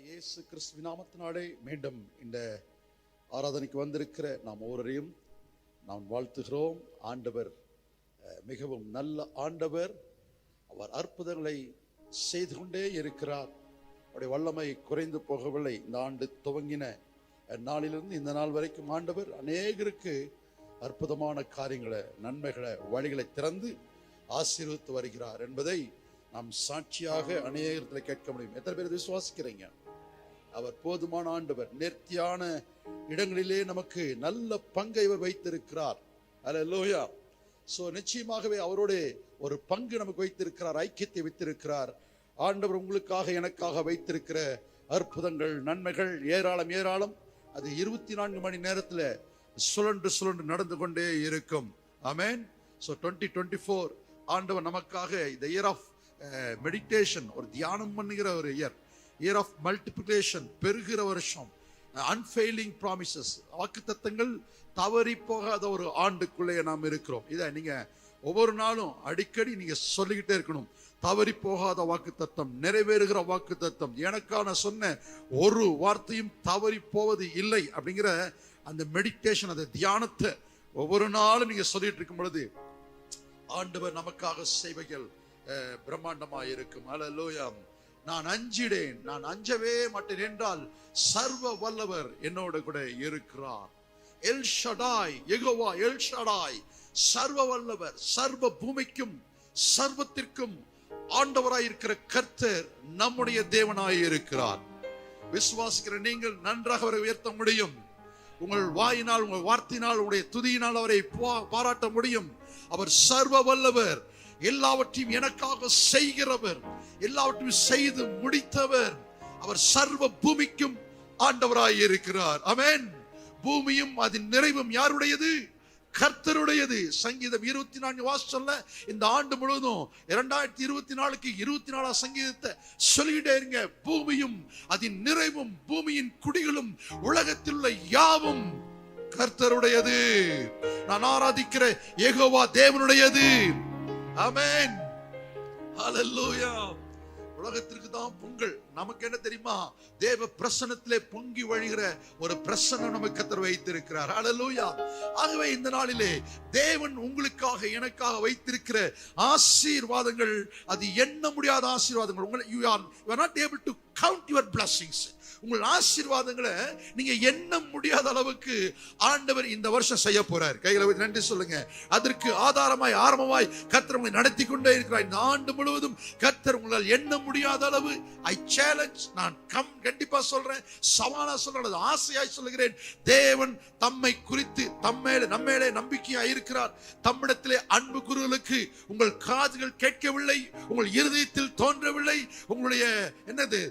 இயேசு கிறிஸ்துவின் நாமத்தினாலே மீண்டும் இந்த ஆராதனைக்கு வந்திருக்கிற நாம் ஒவ்வொருவரையும் நாம் வாழ்த்துகிறோம். ஆண்டவர் மிகவும் நல்ல ஆண்டவர். அவர் அற்புதங்களை செய்து கொண்டே இருக்கிறார். அவருடைய வல்லமை குறைந்து போகவில்லை. இந்த ஆண்டு துவங்கின நாளிலிருந்து இந்த நாள் வரைக்கும் ஆண்டவர் அநேகருக்கு அற்புதமான காரியங்களை, நன்மைகளை, வழிகளை திறந்து ஆசீர்வதித்து வருகிறார் என்பதை நாம் சாட்சியாக அநேகத்தில் கேட்க முடியும். எத்தனை பேர் விசுவாசிக்கிறீங்க? அவர் போதுமான ஆண்டவர். நேர்த்தியான இடங்களிலே நமக்கு நல்ல பங்கை வைத்திருக்கிறார். அல்லேலூயா. சோ நிச்சயமாகவே அவரோட ஒரு பங்கு நமக்கு வைத்திருக்கிறார், ஐக்கியத்தை வைத்திருக்கிறார். ஆண்டவர் உங்களுக்காக எனக்காக வைத்திருக்கிற அற்புதங்கள், நன்மைகள் ஏராளம் ஏராளம். அது 24 மணி நேரத்தில் சுழன்று சுழன்று நடந்து கொண்டே இருக்கும். ஆமென். சோ 2024 ஆண்டவர் நமக்காக இந்த இயர் ஆஃப் மெடிடேஷன், ஒரு தியானம் பண்ணுகிற ஒரு இயர் ஆஃப் மல்டிப்ளிகேஷன், பெருகிற வருஷம், அன்ஃபெயிலிங் ப்ராமிசஸ், வாக்குத்தத்தங்கள் தவறி போகாத ஒரு ஆண்டுக்குள்ளே நாம் இருக்கிறோம். இதை நீங்க ஒவ்வொரு நாளும் அடிக்கடி நீங்க சொல்லிக்கிட்டே இருக்கணும். தவறி போகாத வாக்குத்தத்தம், நிறைவேறுகிற வாக்குத்தத்தம், எனக்கான சொன்ன ஒரு வார்த்தையும் தவறி போவது இல்லை அப்படிங்கிற அந்த மெடிடேஷன், அந்த தியானத்தை ஒவ்வொரு நாளும் நீங்க சொல்லிட்டு இருக்கும் பொழுது ஆண்டவர் நமக்காக செய்வைகள் பிரம்மாண்டமாக இருக்கும். அல்லேலூயா. நான் அஞ்சிடேன், நான் அஞ்சவே மாட்டேன் என்றால் சர்வ வல்லவர் என்னோட கூட இருக்கிறார். எல் ஷடாய், யெகோவா எல் ஷடாய், சர்வ வல்லவர், சர்வ பூமிக்கும் சர்வத்திற்கும் ஆண்டவராய் இருக்கிற கர்த்தர் நம்முடைய தேவனாய் இருக்கிறார். விசுவாசிக்கிற நீங்கள் நன்றாக அவரை உயர்த்த முடியும். உங்கள் வாயினால், உங்கள் வார்த்தையினால், உங்களுடைய துதியினால் அவரை பாராட்ட முடியும். அவர் சர்வ வல்லவர், எல்லாவற்றையும் எனக்காக செய்கிறவர், எல்லாவற்றையும் செய்து முடித்தவர். அவர் சர்வ பூமிக்கும் ஆண்டவராய் இருக்கிறார். ஆமென். பூமியும் அதன் நிறைவும் யாருடையது? கர்த்தருடையது. சங்கீதம் 24 வாசல்ல இந்த ஆண்டு முழுவதும் 2024க்கு 24 சங்கீதத்தை சொல்லிக்கிட்டே இருங்க. பூமியும் அதன் நிறைவும், பூமியின் குடிகளும், உலகத்தில் உள்ள யாவும் கர்த்தருடையது. நான் ஆராதிக்கிற யெகோவா தேவனுடையது. ஆமென். ஹல்லேலூயா. உலகத்திற்கு தான் பொங்கல். நமக்கு என்ன தெரியுமா? தேவ பிரசன்னத்திலே பொங்கி வழிகிற ஒரு பிரசன்னம் நமக்கு கர்த்தர் வைத்திருக்கிறார். ஹல்லேலூயா. ஆகவே இந்த நாளிலே தேவன் உங்களுக்காக எனக்காக வைத்திருக்கிற ஆசீர்வாதங்கள், அது எண்ண முடியாத ஆசீர்வாதங்கள். you are not able to count your blessings. உங்கள் ஆசீர்வாதங்களை நீங்க எண்ண முடியாத அளவுக்கு ஆண்டவர் இந்த வருஷம் செய்ய போறார். கைகளை வைத்து நன்றி சொல்லுங்க. அதற்கு ஆதாரமாய், ஆரம்பமாய் கர்த்தர் உங்களை நடத்தி கொண்டே இருக்கிறார். இந்த ஆண்டு முழுவதும் கர்த்தர் உங்களால் எண்ண முடியாத அளவு ஐ சேலஞ்ச், நான் கண்டிப்பா சொல்றேன், சவாலா சொல்றேன், ஆசையாய் சொல்லுகிறேன். தேவன் தம்மை குறித்து நம்மேலே நம்பிக்கையா இருக்கிறார். தம்மிடத்திலே அன்பு கூறுதலுக்கு உங்கள் காதுகள் கேட்கவில்லை, உங்கள் இருதயத்தில் தோன்றவில்லை, உங்களுடைய என்னது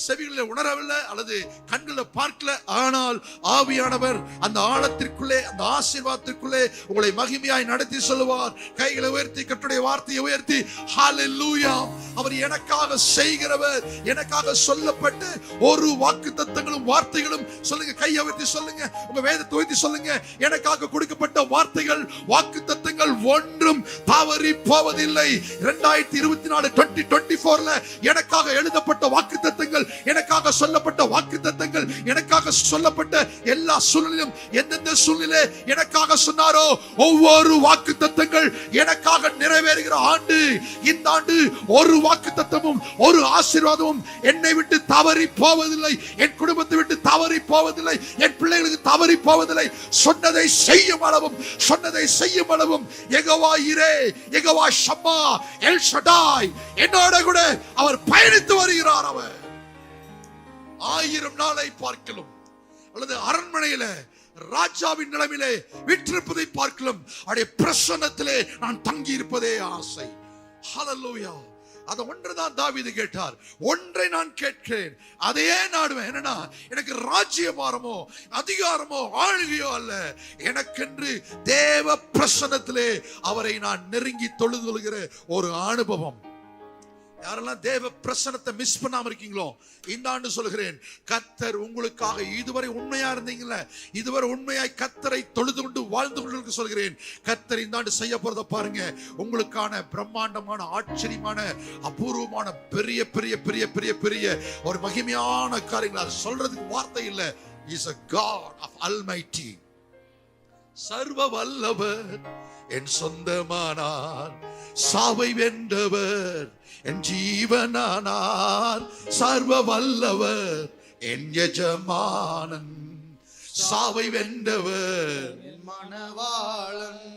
செவிகளில் உணரவில்லை, அல்லது கண்களை பார்க்கல. ஆனால் ஆவியானவர் அந்த ஆழத்திற்குள்ளே, அந்த ஆசீர்வாதத்திற்குள்ளே உங்களை மகிமையாய் நடத்தி சொல்லுவார். கைகளை உயர்த்தி, கர்த்தருடைய வார்த்தையை உயர்த்தி ஹல்லேலூயா. அவர் எனக்காக செய்கிறவர். எனக்காக சொல்லப்பட்ட ஒரு வாக்குத்தத்தங்களும் வார்த்தைகளும் சொல்லுங்க. கையை உயர்த்தி சொல்லுங்க. உங்க வேதத்தை உயர்த்தி சொல்லுங்க. எனக்காக கொடுக்கப்பட்ட வார்த்தைகள், வாக்குத்தத்தங்கள் ஒன்றும் தவறி போவதில்லை. 2024 2024ல எனக்காக எழுதப்பட்ட வாக்குத்தத்தங்கள், எனக்காக சொல்லப்பட்ட வாக்குத்தத்தங்கள், எனக்காக சொல்லப்பட்ட எல்லா சூழ்நிலையும், எந்தெந்த சூழ்நிலை எனக்காக சொன்னாரோ ஒவ்வொரு வாக்குத்தத்தங்கள் எனக்காக நிறைவேறுகிற ஆண்டு இந்த ஆண்டு. ஒரு வாக்குத்தத்தமும் ஒரு ஆசீர்வாதமும் என்னை விட்டு தவறி போவதில்லை, என் குடும்பத்தை விட்டு தவறி போவதில்லை, என் பிள்ளைகளுக்கு தவறி போவதில்லை. சொன்னதை செய்யும் அளவும் யெகோவா ஈரே, யெகோவா ஷம்மா, எல் ஷடாய் என்னோட கூட அவர் பயணித்து வருகிறார். அவர் 1000 நாளை பார்க்கலாம், அல்லது அரண்மனையில ராஜாவின் நிலைமையிலே விற்றிருப்பதை பார்க்கலாம், அவருடைய பிரசன்னத்திலே நான் தங்கி இருப்பதே ஆசை. ஹல்லேலூயா. அத ஒன்றுதான் தாவீது கேட்டார். ஒன்றை நான் கேட்கிறேன், அதையே நாடுவேன். என்னன்னா, எனக்கு ராஜ்யபாரமோ அதிகாரமோ ஆளுகையோ அல்ல, எனக்கென்று தேவ பிரசன்னத்திலே அவரை நான் நெருங்கி தொழுது கொள்கிற ஒரு அனுபவம். யாரெல்லாம் தேவ பிரசன்னத்தை மிஸ் பண்ணாம இருக்கீங்களோ, இந்த ஆண்டு சொல்கிறேன், கர்த்தர் உங்களுக்காக இதுவரை உண்மையா இருந்தீங்களே, இதுவரை உண்மையாய் கர்த்தரை தொழுது கொண்டு வாழ்ந்து கொண்டு சொல்கிறேன், கர்த்தர் இந்த ஆண்டு செய்ய போறத பாருங்க. உங்களுக்கான பிரம்மாண்டமான, ஆச்சரியமான, அபூர்வமான, பெரிய பெரிய பெரிய பெரிய பெரிய ஒரு மகிமையான காரியங்கள் சொல்றதுக்கு வார்த்தை இல்லை. He is a God of Almighty. சர்வ வல்லவர் என் சொந்தமானார், சாவை வென்றவர் என் ஜீவனானார். சர்வ வல்லவர் என் எஜமானன், சாவை வென்றவர் என் மணவாளன்.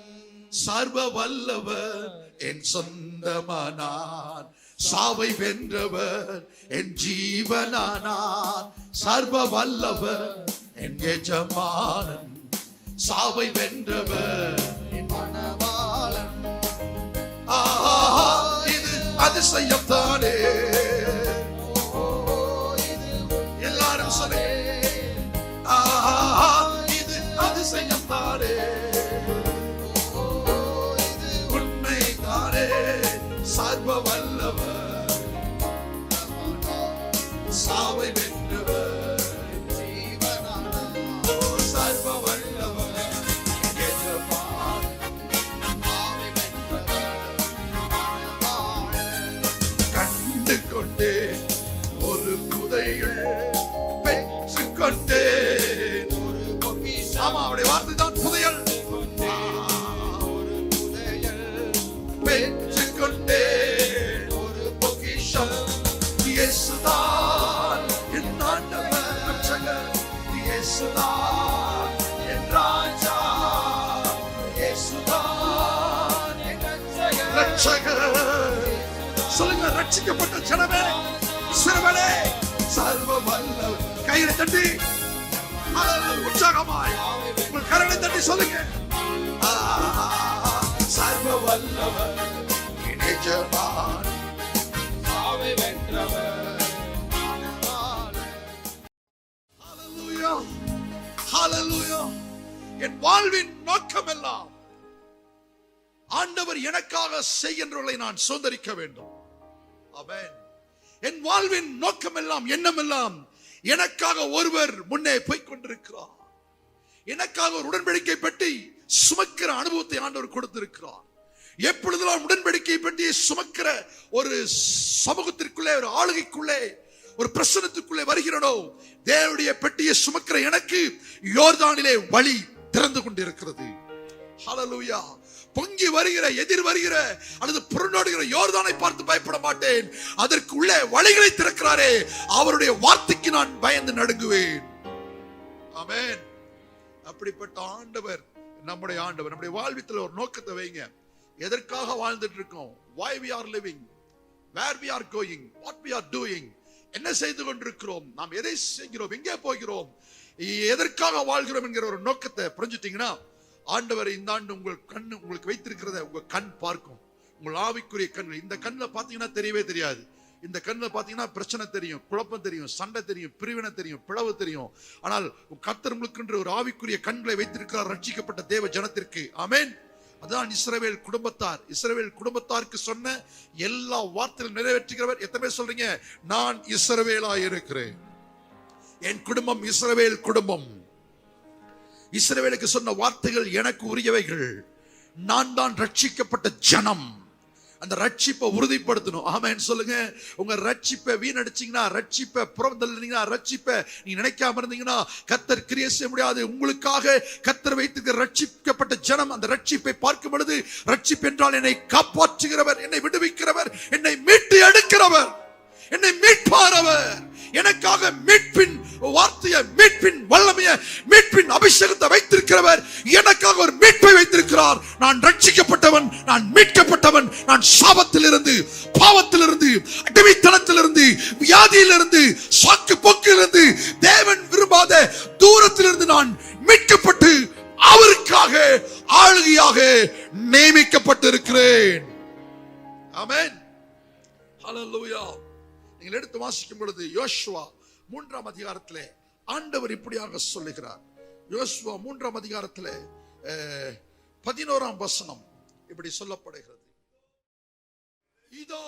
சர்வ வல்லவர் என் சொந்தமானார், சாவை வென்றவர் என் ஜீவனானார். சர்வ வல்லவர் என் எஜமானன், சாவை வென்றவர் என் மணவாளன். இது அதிசயம் தானே. எல்லாரும் சொல்லே, இது அதிசயம் தானே, உண்மை தானே. சர்வ வல்லவர் சாவை வென்றவர் ஜீவனானவர். சர்வ வல்லவர் கண்டு கொண்டே ஒரு புதையல் பெற்று கொண்டே ஒரு பொக்கிஷம். ஆமா, அவருடைய வார்த்தை தான் புதையல். ஒரு புதையல் பெற்று கொண்டே ஒரு பொக்கிஷம். இயேசுதான் என் ஆண்டவர் ரட்சகர், இயேசுதான் என் ராஜா, இயேசுதான் என் ரட்சகர். சொல்லுங்க, ரட்சிக்கப்பட்ட ஜனமே, சிறுவனே, சர்வ வல்லவர். கையை தட்டி உற்சாகமாய் உங்கள் கரங்களை தட்டி சொல்லுங்க, சர்வ வல்லவர் என் எஜமானன், சாவை வென்றவர். ஹல்லேலூயா, ஹல்லேலூயா. என் வாழ்வின் நோக்கம் எல்லாம் ஆண்டவர் எனக்காக செய்கின்றவர்களை நான் சுதந்தரிக்க வேண்டும். ஆமென். என் வாழ்வின் நோக்கம் எல்லாம், எண்ணம் எல்லாம், எனக்காக ஒருவர் முன்னே போய் கொண்டிருக்கிறார். எனக்காக ஒரு உடன்படிக்கை பெட்டி சுமக்கிற அனுபவத்தை ஆண்டவர் கொடுத்திருக்கிறார். எப்பொழுதெல்லாம் உடன்படிக்கை பெட்டியை சுமக்கிற ஒரு சமூகத்திற்குள்ளே, ஒரு ஆளுகைக்குள்ளே, ஒரு பிரசனத்துக்குள்ளே வருகிறனோ, தேவனுடைய பெட்டியை சுமக்கிற எனக்கு யோர்தானிலே வழி திறந்து கொண்டிருக்கிறது. ஹல்லேலூயா. பொங்கி வருகிற, எதிர் வருகிற அல்லது புறநாடுகிற யோர்தானை பார்த்து பயப்பட மாட்டேன். அதற்கு உள்ளே வழிகளை திறக்கிறாரே, அவருடைய வார்த்தைக்கு நான் பயந்து நடுங்குவேன். ஆமென். அப்படிப்பட்ட ஆண்டவர் நம்முடைய ஆண்டவர். நம்முடைய வாழ்வியத்தில் ஒரு நோக்கத்தை வைங்க. எதற்காக வாழ்ந்துட்டு இருக்கோம்? why we are living, where we are going, what we are doing, என்ன செய்து கொண்டிருக்கிறோம், நாம் எதை செய்கிறோம், எங்கே போகிறோம், எதற்காக வாழ்கிறோம் என்கிற ஒரு நோக்கத்தை புரிஞ்சுட்டீங்கன்னா, ஆண்டவர் இந்த ஆண்டு உங்கள் கண் உங்களுக்கு வைத்திருக்கிறத உங்க கண் பார்க்கும். உங்கள் ஆவிக்குரிய கண்கள். இந்த கண்ணில் பார்த்தீங்கன்னா தெரியவே தெரியாது. இந்த கண்ணில் பார்த்தீங்கன்னா பிரச்சனை தெரியும், குழப்பம் தெரியும், சண்டை தெரியும், பிரிவினை தெரியும், பிளவு தெரியும். ஆனால் கர்த்தர் உங்களுக்கு ஒரு ஆவிக்குரிய கண்களை வைத்திருக்கிறார் ரட்சிக்கப்பட்ட தேவ ஜனத்திற்கு. ஆமென். அதான் இஸ்ரவேல் குடும்பத்தார். இஸ்ரவேல் குடும்பத்தாருக்கு சொன்ன எல்லா வார்த்தைகளும் நிறைவேற்றுகிறவர். எத்தனை பேர் சொல்றீங்க, நான் இஸ்ரவேலாய் இருக்கிறேன், என் குடும்பம் இஸ்ரவேல் குடும்பம். இஸ்ரவேலுக்கு சொன்ன வார்த்தைகள் எனக்கு உரியவைகள். நான் தான் ரட்சிக்கப்பட்ட ஜனம். அந்த ரட்சிப்பை உறுதிப்படுத்தணும். ஆமென் சொல்லுங்க. உங்க ரட்சிப்பை வீணடிச்சீங்கன்னா, ரட்சிப்பை புறந்தள்ளினீங்கன்னா, ரட்சிப்பை நீ நினைக்காம இருந்தீங்கன்னா கர்த்தர் கிரியை செய்ய முடியாது. உங்களுக்காக கர்த்தர் வைத்திருக்கிற ரட்சிக்கப்பட்ட ஜனம் அந்த ரட்சிப்பை பார்க்கும் பொழுது, ரட்சிப்பு என்றால் என்னை காப்பாற்றுகிறவர், என்னை விடுவிக்கிறவர், என்னை மீட்டு எடுக்கிறவர், என்னை மீட்பாரவர், எனக்காக மீட்பின் வார்த்தையை, மீட்பின் வல்லமையை, மீட்பின் அபிஷேகத்தை வைத்திருக்கிறவர், எனக்காக ஒரு மீட்பை வைத்திருக்கிறார். நான் ரட்சிக்கப்பட்டவன், நான் மீட்கப்பட்டவன். நான் சாபத்திலிருந்து, பாவத்திலிருந்து, அடிமைத்தனத்திலிருந்து, வியாதியிலிருந்து, சாக்கு போக்கிலிருந்து, தேவன் விரும்பாத தூரத்திலிருந்து நான் மீட்கப்பட்டு அவருக்காக ஆளுகையாக நியமிக்கப்பட்டிருக்கிறேன். ஆமென். ஹல்லேலூயா. நீங்கள் எடுத்து வாசிக்கும் பொழுது யோசுவா 3ஆம் அதிகாரத்திலே ஆண்டவர் இப்படியாக சொல்லுகிறார். யோசுவா 3ஆம் அதிகாரத்திலே 11ஆம் வசனம் இப்படி சொல்லப்படுகிறது. இதோ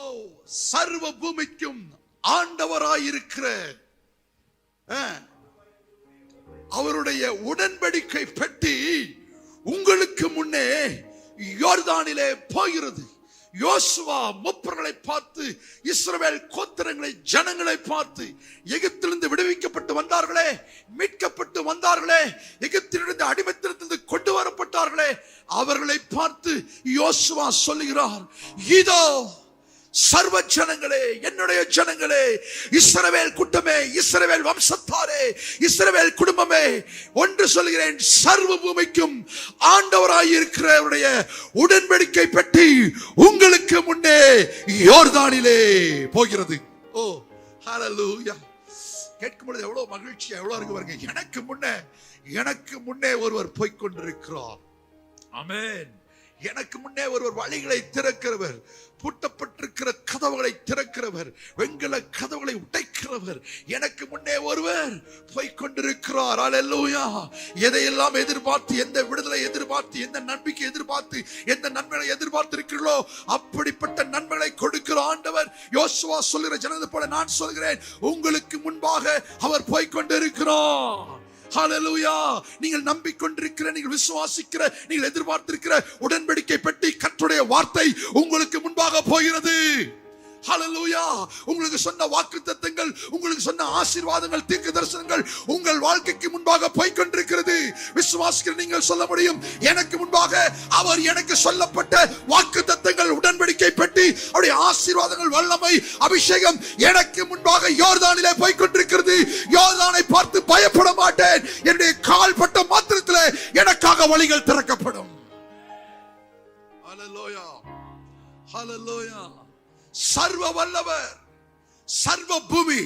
சர்வ பூமிக்கும் ஆண்டவராயிருக்கிற அவருடைய உடன்படிக்கை பெட்டி உங்களுக்கு முன்னே யோர்தானிலே போகிறது. யோசுவா முப்பர்களை பார்த்து, இஸ்ரவேல் கோத்திரங்களை, ஜனங்களை பார்த்து, எகிப்திலிருந்து விடுவிக்கப்பட்டு வந்தார்களே, மீட்கப்பட்டு வந்தார்களே, எகிப்திலிருந்து அடிமைத்தனத்திலிருந்து கொண்டு வரப்பட்டார்களே, அவர்களை பார்த்து யோசுவா சொல்லுகிறார், இதோ சர்வ ஜனங்களே, என்னுடைய ஜனங்களே, இஸ்ரவேல் கூட்டமே, இஸ்ரவேல் வம்சத்தாரே, இஸ்ரவேல் குடும்பமே, ஒன்று சொல்கிறேன், சர்வ பூமிக்கும் ஆண்டவராயிருக்கிறவருடைய உடன்படிக்கை பெட்டி உங்களுக்கு முன்னே யோர்தானிலே போகிறது. ஓ ஹல்லேலூயா! கேட்கும் பொழுது எவ்வளவு மகிழ்ச்சியா, எவ்வளவு இருக்கு பாருங்க. எனக்கு முன்னே ஒருவர் போய்க் கொண்டிருக்கிறார். ஆமென். எனக்கு முன்னே ஒருவர் வழிகளை திறக்கிறவர், பூட்டப்பட்டிருக்கிற கதவுகளை திறக்கிறவர், வெண்கல கதவுகளை உடைக்கிறவர். எனக்கு முன்னே ஒருவர் போய்க் கொண்டிருக்கிறார். அல்லேலூயா! எதையெல்லாம் எதிர்பார்த்து, எந்த விடுதலை எதிர்பார்த்து, எந்த நம்பிக்கை எதிர்பார்த்து, எந்த நன்மைகளை எதிர்பார்த்து இருக்கிறீர்களோ அப்படிப்பட்ட நன்மைகளை கொடுக்கிற ஆண்டவர். யோசுவா சொல்கிற ஜனதை போல நான் சொல்கிறேன், உங்களுக்கு முன்பாக அவர் போய்க் கொண்டிருக்கிறார். ஹல்லேலூயா! நீங்கள் நம்பிக்கொண்டிருக்கிற, நீங்கள் விசுவாசிக்கிற, நீங்கள் எதிர்பார்த்திருக்கிற உடன்படிக்கை பெட்டி, கர்த்தருடைய வார்த்தை உங்களுக்கு முன்பாக போகிறது. ஹல்லேலூயா! உங்களுக்கு சொன்ன வாக்குத்தத்தங்கள், உங்களுக்கு சொன்ன ஆசீர்வாதங்கள், தீர்க்க தரிசனங்கள் உங்கள் வாழ்க்கைக்கு முன்பாக போய்க் கொண்டிருக்கிறது. விசுவாசிக்கிற நீங்கள் சொல்ல முடியும், எனக்கு முன்பாக அவர் எனக்கு சொல்லப்பட்ட வாக்குத்தத்தங்கள், உடன்படிக்கை பெட்டி, அவருடைய ஆசீர்வாதங்கள், வல்லமை, அபிஷேகம் எனக்கு முன்பாக யோர்தானிலே போய்க் கொண்டிருக்கிறது. யோர்தானை பார்த்து பயப்பட மாட்டேன். என்னுடைய கால் பட்ட மாத்திரத்திலே எனக்காக வழிகள் திறக்கப்படும். ஹல்லேலூயா! ஹல்லேலூயா! சர்வ வல்லவர், சர்வ பூமி,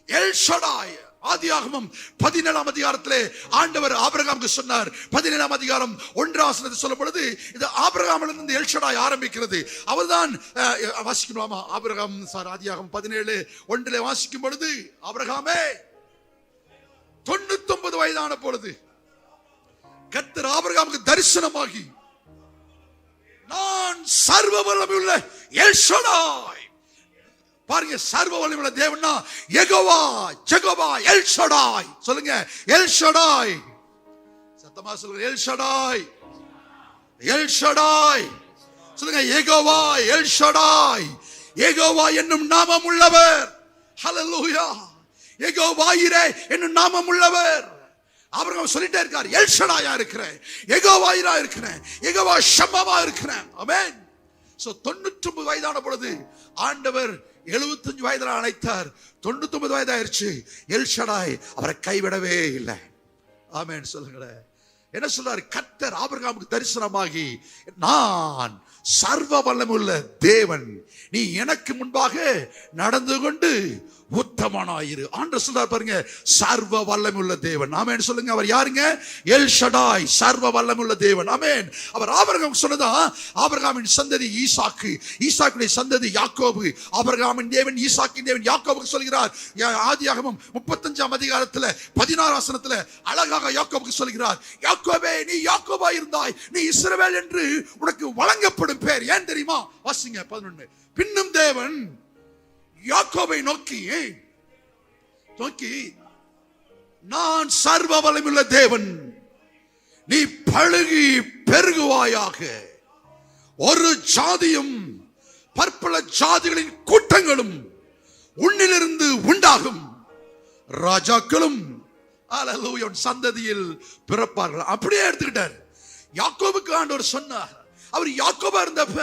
எல் ஷடாய். ஆதியாகமம் 17ஆம் அதிகாரத்திலே ஆண்டவர் ஆபிரகாமுக்கு சொன்னார். 17ஆம் அதிகாரம் 1ஆம் வசனத்தில் சொல்லும் பொழுது இது ஆபிரகாமிலிருந்து எல் ஷடாய் ஆரம்பிக்கிறது. அவர்தான் வாசிக்கலாமா? ஆபிரகாம் ஆதியாகமம் 17:1 வாசிக்கும் பொழுது, ஆபிரகாமே 99 வயதான பொழுது கர்த்தர் ஆபிரகாமுக்கு தரிசனமாகி, நான் சர்வ வல்லமையுள்ள எல் ஷடாய். பாருங்க, சர்வ வல்லமையுள்ள தேவன்னா யெகோவா, ஜெகோவா, எல் ஷடாய். சொல்லுங்க, எல் ஷடாய். சத்தமா சொல்லுங்க, எல் ஷடாய், எல் ஷடாய். சொல்லுங்க, யெகோவா, எல் ஷடாய். யெகோவா என்னும் நாமம் உள்ளவர். ஹல்லேலூயா! யெகோவா ஈரே என்னும் நாமம் உள்ளவர். ஆபிரகாம் சொல்லிட்டே இருக்கார், எல் ஷடாயா இருக்கிறேன், யெகோவா ஈரா இருக்கிறேன், யெகோவா ஷம்மாவா இருக்கிறேன். ஆமென். சோ 99 வயதான பொழுது ஆண்டவர் 75 வயதில் அழைத்தார். 99 வயதாயிருச்சு. எல் ஷடாய் அவரை கைவிடவே இல்லை. ஆமென். சொல்லுங்க, என்ன சொல்றாரு? கர்த்தர் ஆபிரகாமுக்கு தரிசனமாகி, நான் சர்வ வல்லமையுள்ள தேவன், நீ எனக்கு முன்பாக நடந்து கொண்டு உத்தமனாயிரு. ஆண்டவர் சொல்றார் பாருங்க, சர்வ வல்லமையுள்ள தேவன். ஆமென். சொல்லுங்க, அவர் யாருங்க? எல் ஷடாய், சர்வ வல்லமையுள்ள தேவன். ஆமென். அவர் ஆபிரகாம் சொன்னதா, ஆபிரகாமின் சந்ததி ஈசாக்கு, ஈசாக்குடைய சந்ததி யாக்கோபு. ஆபிரகாமின் தேவன், ஈசாக்கின் தேவன் யாக்கோபுக்கு சொல்கிறார். ஆதியாகமம் 35ஆம் அதிகாரத்துல 16ஆம் வசனத்துல அழகாக யாக்கோபுக்கு சொல்கிறார், யாக்கோபே நீ யாக்கோபா இருந்தாய், நீ இஸ்ரவேல் என்று உனக்கு வழங்கப்படும் பேர். ஏன் தெரியுமா? வாசிங்க 11. பின்னும் தேவன் யாக்கோபை நோக்கி, நான் சர்வ வல்லமையுள்ள தேவன், நீ பழுகி பெருகுவாயாக, ஒரு ஜாதியும் பற்பல ஜாதிகளின் கூட்டங்களும் உன்னிலிருந்து உண்டாகும், ராஜாக்களும் அல்லேலூயா சந்ததியில் பிறப்பார்கள். அப்படியே எடுத்துக்கிட்டார். யாக்கோபுக்கு ஆண்டவர் சொன்னார். அவர் யாக்கோபா இருந்தப்ப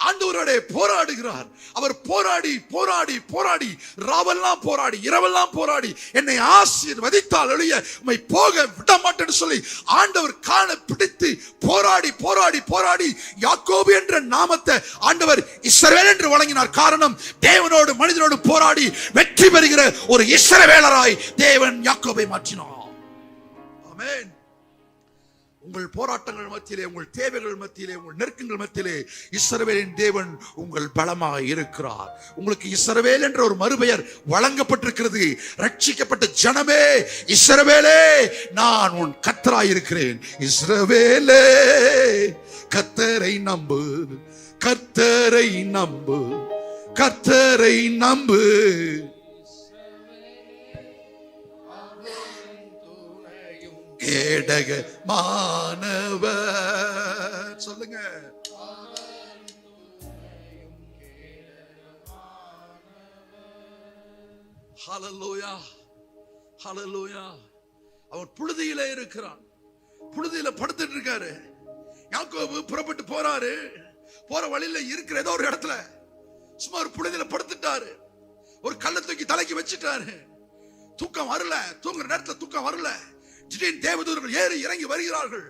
ஆண்டவரோட போராடுகிறார். அவர் போராடி போராடி போராடி, ராவெல்லாம் போராடி, இரவெல்லாம் போராடி, என்னை ஆசீர்வதித்தால் ஒழிய உம்மை போக விட மாட்டேன்னு சொல்லி ஆண்டவர் காலை பிடித்து போராடி போராடி போராடி யாக்கோபு என்ற நாமத்தை ஆண்டவர் இஸ்ரவேல் என்று வழங்கினார். காரணம், தேவனோடு மனிதனோடு போராடி வெற்றி பெறுகிற ஒரு இஸ்ரவேலராய் தேவன் யாக்கோபை மாற்றினார். ஆமென். உங்கள் போராட்டங்கள் மத்தியிலே, உங்கள் தேவைகள் மத்தியிலே, உங்கள் நெருக்கங்கள் மத்தியிலே இஸ்ரவேலின் தேவன் உங்கள் பலமாக இருக்கிறார். உங்களுக்கு இஸ்ரவேல் என்ற ஒரு மறுபெயர் வழங்கப்பட்டிருக்கிறது. ரட்சிக்கப்பட்ட ஜனமே, இஸ்ரவேலே நான் உன் கர்த்தராய் இருக்கிறேன். இஸ்ரவேலே கர்த்தரை நம்பு, கர்த்தரை நம்பு, கர்த்தரை நம்பு. கேடகமானவர் சொல்லுங்க. ஹல்லேலூயா, ஹல்லேலூயா. அவர் புழுதியிலே இருக்கிறான், புழுதியில படுத்துட்டு இருக்காரு. யாக்கோபு புறப்பட்டு போறாரு. போற வழியில இருக்கிற ஏதோ ஒரு இடத்துல சும்மா ஒரு புழுதியில படுத்துட்டாரு. ஒரு கல்லை தூக்கி தலைக்கு வச்சுட்டாரு. தூக்கம் வரல, தூங்குற நேரத்துல தூக்கம் வரல. திடீர்னு தேவதூதர்கள் ஏறி இறங்கி வருகிறார்கள்.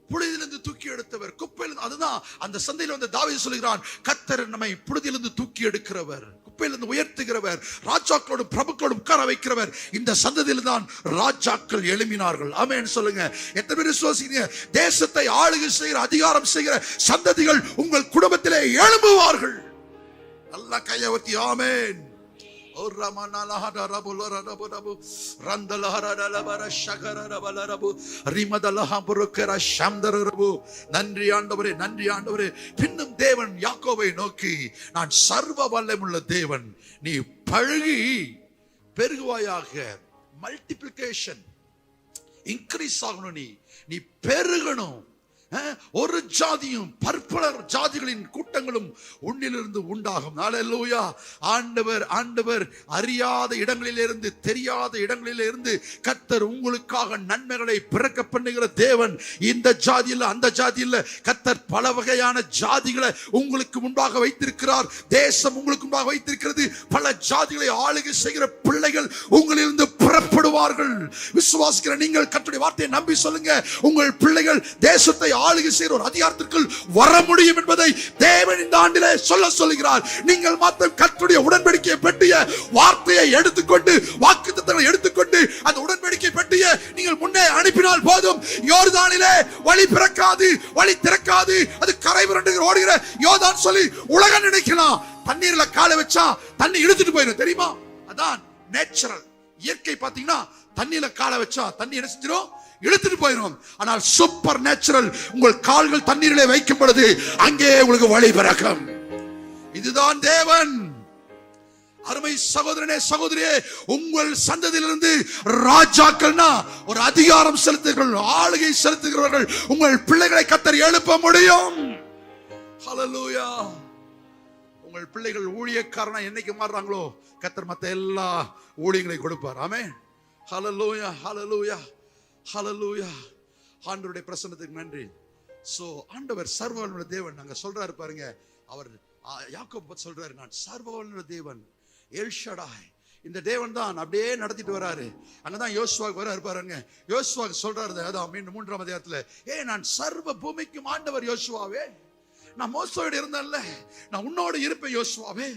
புழுதியிலிருந்து தூக்கி எடுத்தவர், குப்பையிலிருந்து. அதுதான் அந்த சந்தையில் வந்து தாவீது சொல்கிறான், கர்த்தர் நம்மை புழுதியிலிருந்து தூக்கி எடுக்கிறவர், குப்பையிலிருந்து உயர்த்துகிறவர், ராஜாக்களோடும் பிரபுக்களோடும் உட்கார வைக்கிறவர். இந்த சந்ததியில் தான் ராஜாக்கள் எழும்பினார்கள். ஆமென் சொல்லுங்க. எத்தனை பேர் விசுவாசிக்கிறீங்க? தேசத்தை ஆளுகை செய்கிற, அதிகாரம் செய்கிற சந்ததிகள் உங்கள் குடும்பத்திலே எழும்புவார்கள். நல்லா கையை ஊத்தி ஆமென். நன்றி ஆண்டவரே, நன்றி ஆண்டவரே. பின்னும் தேவன் யாக்கோபை நோக்கி, நான் சர்வ வல்லமையுள்ள தேவன், நீ பழுகி பெருகுவாயாக. மல்டிப்ளிகேஷன், இன்கிரீஸ் ஆகணும். நீ பெருகணும். ஒரு ஜாதியும் பற்பல ஜாதிகளின் கூட்டங்களும் உன்னிலிருந்து உண்டாகும். ஹல்லேலூயா. ஆண்டவர் ஆண்டவர் அறியாத இடங்களிலிருந்து, தெரியாத இடங்களிலிருந்து கர்த்தர் உங்களுக்காக நன்மைகளை பிறக்க பண்ணுகிற தேவன். இந்த ஜாதி இல்ல, அந்த ஜாதி இல்ல, கர்த்தர் பல வகையான ஜாதிகளை உங்களுக்கு முன்பாக வைத்திருக்கிறார். தேசம் உங்களுக்கு முன்பாக வைத்திருக்கிறது. பல ஜாதிகளை ஆளுகை செய்கிற பிள்ளைகள் உங்களிலிருந்து புறப்படுவார்கள். விசுவாசிக்கிற நீங்கள் கர்த்தருடைய வார்த்தையை நம்பி சொல்லுங்க, உங்கள் பிள்ளைகள் தேசத்தை ஆளுகை செய்கிற ஒரு அதிகாரத்திற்குள் வர முடியும் என்பதை தேவன் இந்த ஆண்டிலே சொல்லுகிறார். நீங்கள் மாத்திரம் கர்த்தருடைய உடன்படிக்கையை பெட்டிய வார்த்தையை எடுத்துக்கொண்டு, வாக்குத்தத்தங்களை எடுத்துக்கொண்டு அந்த உடன்படிக்கை பெட்டிய நீங்கள் முன்னே அனுப்பினால் போதும். யோர்தானிலே வழி பிறக்காது, வழி திறக்காது, அது கரை புரண்டு ஓடுகிற யோர்தான் சொல்லி உலகம் நினைக்கலாம். தண்ணீர்ல காலை வச்சா தண்ணி இழுத்துட்டு போயிடும், தெரியுமா? அதான் நேச்சுரல், இயற்கை. பாத்தீங்கன்னா தண்ணியில காலை வச்சா தண்ணி என்ன செஞ்சிடும்? இழுத்துட்டு போயிடும். ஆனால் சூப்பர் நேச்சுரல், உங்கள் கால்கள் தண்ணீரிலே வைக்கும் பொழுது அங்கே உங்களுக்கு வழி பிறக்கும். இதுதான் தேவன். அருமை சகோதரனே, சகோதரியே, உங்கள் சந்ததியிலிருந்து ராஜாக்கள்னா ஒரு அதிகாரம் செலுத்துகிறவர்கள், ஆளுகை செலுத்துகிறவர்கள் உங்கள் பிள்ளைகளை கர்த்தர் எழுப்ப முடியும். ஹல்லேலூயா. உங்கள் பிள்ளைகள் ஊழியக்காரனா என்னைக்கு மாறுறாங்களோ கர்த்தர் மத்த எல்லா ஊழியங்களை கொடுப்பார். ஆமென். ஹல்லேலூயா, ஹல்லேலூயா, ஹல்லேலூயா. ஆண்டவருடைய பிரசன்னத்துக்கு நன்றி. சோ ஆண்டவர் சர்வவல்லமையுள்ள தேவன். நாங்க சொல்றாரு பாருங்க, அவர் யாக்கோபு சொல்றாரு, நான் சர்வவல்லமையுள்ள தேவன், எல் ஷடாய். இந்த தேவன் தான் அப்படியே நடத்திட்டு வராரு. அங்கதான் யோசுவாக்கு வராரு பாருங்க. யோசுவாக்கு சொல்றாரு, அதான் மீண்டும் 3ஆம் அதிகாரத்துல, நான் சர்வ பூமிக்கும் ஆண்டவர் யோசுவாவே, நான் மோசோடு இருந்தேன்ல, நான் உன்னோடு இருப்பேன் யோசுவாவே,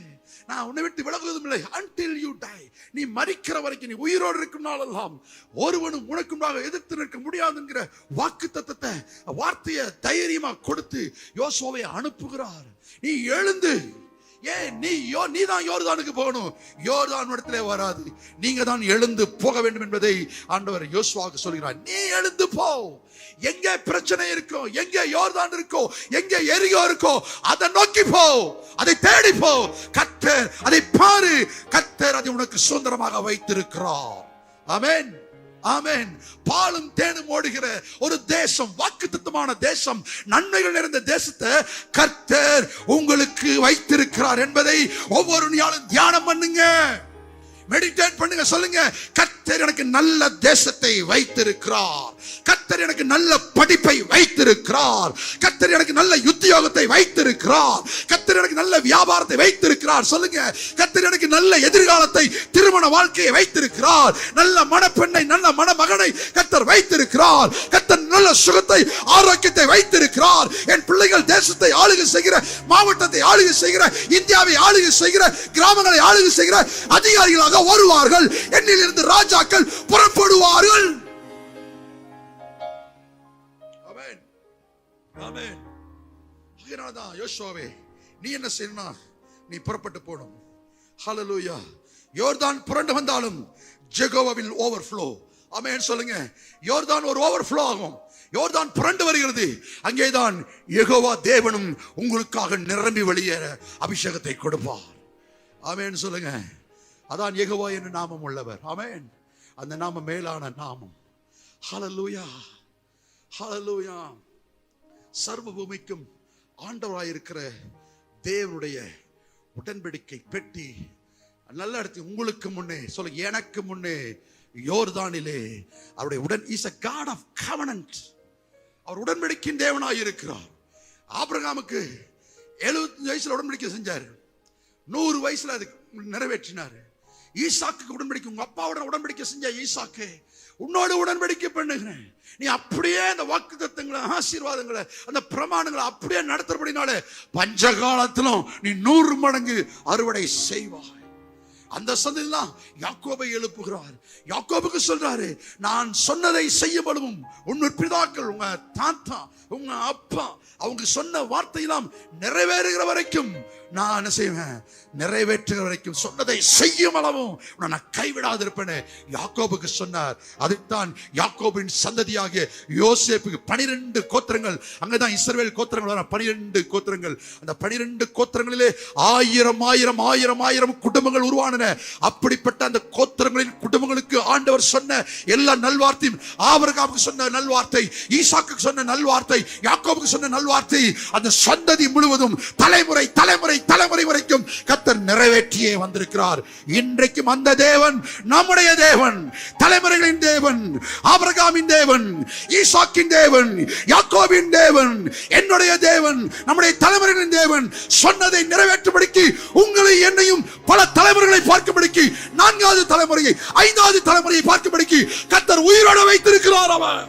நான் உன்னை விட்டு விலகுவதும் இல்லை. until you die, நீ மரிக்கிற வரைக்கும், நீ உயிரோடு இருக்கும் நாளெல்லாம் ஒருவனும் உனக்கு முன்பாக எதிர்த்து நிற்க முடியாதுங்கிற வாக்குத்தத்தத்தை, வார்த்தையை தைரியமா கொடுத்து யோசுவாவை அனுப்புகிறார். நீ எழுந்து, ஏன் நீ தான் யோர்தானுக்கு போகணும், யோர்தான் இடத்திலே வராது, நீங்க தான் எழுந்து போக வேண்டும் என்பதை ஆண்டவர் யோசுவாவுக்கு சொல்கிறார். நீ எழுந்து போ. எங்கே பிரச்சனை இருக்கோ, எங்கே யோர்தான் இருக்கோ, எங்கே எரிகோ இருக்கோ, அதை நோக்கி போ, அதை தேடி போ. கர்த்தர் அதை பாரு, கர்த்தர் அதை உனக்கு சுதந்திரமாக வைத்திருக்கிறார். ஆமென், ஆமென். பாலும் தேனும் ஓடுகிற ஒரு தேசம், வாக்குத்தத்தமான தேசம், நன்மைகள் நிறைந்த தேசத்தை கர்த்தர் உங்களுக்கு வைத்திருக்கிறார் என்பதை ஒவ்வொரு நாளும் தியானம் பண்ணுங்க, மெடிடேட் பண்ணுங்க. சொல்லுங்க, கர்த்தர் எனக்கு நல்ல தேசத்தை வைத்திருக்கிறார், கர்த்தர் எனக்கு நல்ல படிப்பை வைத்திருக்கிறார், கர்த்தர் எனக்கு நல்ல உத்தியோகத்தை வைத்திருக்கிறார், கர்த்தர் எனக்கு நல்ல வியாபாரத்தை வைத்திருக்கிறார். சொல்லுங்க, கர்த்தர் எனக்கு நல்ல எதிர்காலத்தை, திருமண வாழ்க்கையை வைத்திருக்கிறார், நல்ல மணப்பெண்ணை, நல்ல மணமகனை கர்த்தர் வைத்திருக்கிறார், கர்த்தர் நல்ல சுகத்தை, ஆரோக்கியத்தை வைத்திருக்கிறார். என் பிள்ளைகள் தேசத்தை ஆளுகை செய்கிற, மாவட்டத்தை ஆளுகை செய்கிற, இந்தியாவை ஆளுகை செய்கிற, கிராமங்களை ஆளுகை செய்கிற அதிகாரிகளாக வருவார்கள். என்னிலிருந்து ராஜாக்கள் புறப்படுவார்கள். ஆமென், ஆமென். அதனால்தான் யோசுவாவே, நீ என்ன செய்யணும்? நீ புறப்பட்டு போகணும். ஹல்லேலூயா. யோர்தான் புரண்டு வந்தாலும் ஜெகோவா will overflow. ஆமென் சொல்லுங்க. யோர்தான் ஒரு ஓவர்ஃப்ளோ ஆகும். யோர்தான் புரண்டு வருகிறது. அங்கேதான் யெகோவா தேவனும் உங்களுக்காக நிரம்பி வெளியேற அபிஷேகத்தை கொடுப்பார். ஆமென் சொல்லுங்க. அதான் யெகோவா என்ற நாமம் உள்ளவர். ஆமென். அந்த நாமம் மேலான நாமம். ஹல்லேலூயா, ஹல்லேலூயா. சர்வ பூமிக்கும் ஆண்டவராயிருக்கிற தேவனுடைய உடன்படிக்கை பெட்டி நல்ல இடத்து உங்களுக்கு முன்னே சொல்ல, எனக்கு முன்னே யோர்தானிலே அவருடைய உடன் is a God of covenant. அவர் உடன்படிக்கையின் தேவனாய் இருக்கிறார். ஆபிரகாமுக்கு 75 வயசுல உடன்படிக்கை செஞ்சார். 100 வயசுல அது நிறைவேற்றினார். ஈசாக்கு உடன்படிக்கை, உங்க அப்பாவோட உடன்படிக்கை செஞ்ச ஈசாக்கு, உன்னோடு உடன்படிக்கை பண்ணுகிறேன். நீ அப்படியே அந்த வாக்குத்தத்தங்களை, ஆசீர்வாதங்களை, அந்த பிரமாணங்களை அப்படியே நடத்துறபடினால பஞ்சகாலத்திலும் நீ 100 மடங்கு அறுவடை செய்வாய். அந்த சந்ததிதான் யாக்கோபை எழுப்புகிறார். யாக்கோபுக்கு சொல்றாரு, நான் சொன்னதை செய்யப்படும். உன் பிதாக்கள், உங்க தாத்தா, உங்க அப்பா, அவங்க சொன்ன வார்த்தையெல்லாம் நிறைவேறுகிற வரைக்கும் நான் என்ன செய்வேன், நிறைவேற்றுகிற வரைக்கும் சொன்னதை செய்யும் அளவும் நான் கைவிடாது இருப்பேன் யாக்கோபுக்கு சொன்னார். அதுதான் யாக்கோபின் சந்ததியாகிய யோசேப்புக்கு 12 கோத்திரங்கள். அங்கதான் இஸ்ரவேல் கோத்திரங்கள் 12 கோத்திரங்கள். அந்த 12 கோத்திரங்களிலே 1000 குடும்பங்கள் உருவான. அப்படிப்பட்ட அந்த கோத்திரங்களின் குடும்பங்களுக்கு ஆண்டவர் சொன்ன எல்லா நல்வார்த்தையும், ஆபிரகாமுக்கு சொன்ன நல்வார்த்தை, ஈசாக்குக்கு சொன்ன நல்வார்த்தை, யாக்கோபுக்கு சொன்ன நல்வார்த்தை, அந்த சந்ததி முழுவதும் தலைமுறை தலைமுறை தலைமுறை வரைக்கும் கர்த்தர் நிறைவேற்றியே வந்திருக்கிறார். இன்றைக்கும் அந்த தேவன் நம்முடைய தேவன், தலைமுறைகளின் தேவன், ஆபிரகாமின் தேவன், ஈசாக்கின் தேவன், யாக்கோபின் தேவன், என்னுடைய தேவன், நம்முடைய தலைமுறைகளின் தேவன். சொன்னதை நிறைவேற்றும்படிக்கு உங்களை என்னையும் பல தலைமுறைகளை பார்க்கும்படிக்கு, 4வது தலைமுறையை 5வது தலைமுறையை பார்க்கும்படிக்கு கர்த்தர் உயிரோடு வைத்திருக்கிறார். அவர்